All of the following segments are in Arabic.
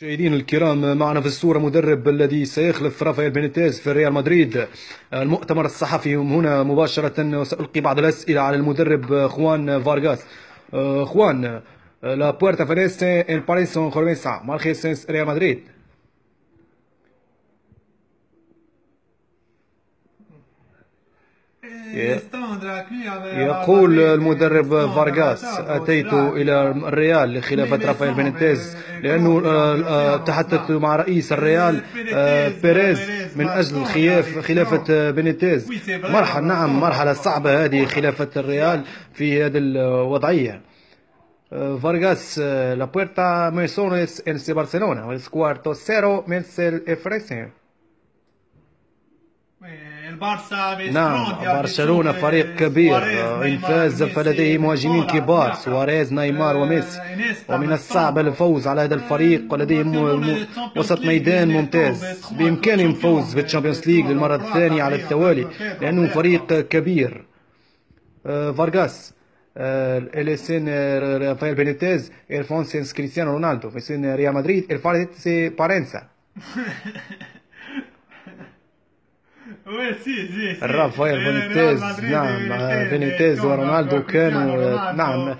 مشاهدينا الكرام، معنا في الصورة مدرب الذي سيخلف رافائيل بينيتيز في ريال مدريد. المؤتمر الصحفي هنا مباشرة، وسألقي بعض الأسئلة على المدرب خوان فارغاس. خوان، la puerta favorece el Paris Saint-Germain marca ريال مدريد. يقول المدرب فارغاس: أتيت إلى الريال لخلافة رافائيل بينيتيز لأنه تحدثت مع رئيس الريال بيريز من أجل خلافة بينيتيز. نعم، مرحلة صعبة هذه خلافة الريال في هذه الوضعية. فارغاس: La puerta me sones en Barcelona, el cuarto cero me el ofrece. نعم، برشلونة فريق كبير، إن فاز فلديه مهاجمين كبار: سواريز، نيمار وميسي، ومن الصعب الفوز على هذا الفريق، ولديهم وسط ميدان ممتاز. بإمكانهم الفوز بالتشامبيونز ليج للمرة الثانية على التوالي لأنه فريق كبير. فارغاس: الاسين رافائيل بينيتيز الفونسينس كريستيانو رونالدو في سن ريال مدريد الفارسي بارنسا. رافائيل بينيتيز، نعم، بينيتيز ورونالدو كانوا، نعم،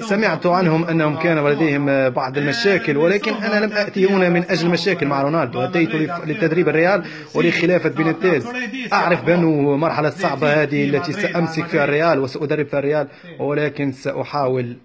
سمعت عنهم أنهم كان لديهم بعض المشاكل، ولكن أنا لم أتي هنا من أجل مشاكل مع رونالدو، أتيت لتدريب الريال ولخلافة بينيتيز. أعرف بأنه مرحلة صعبة هذه التي سأمسك فيها الريال وسأدرب فيها الريال، ولكن سأحاول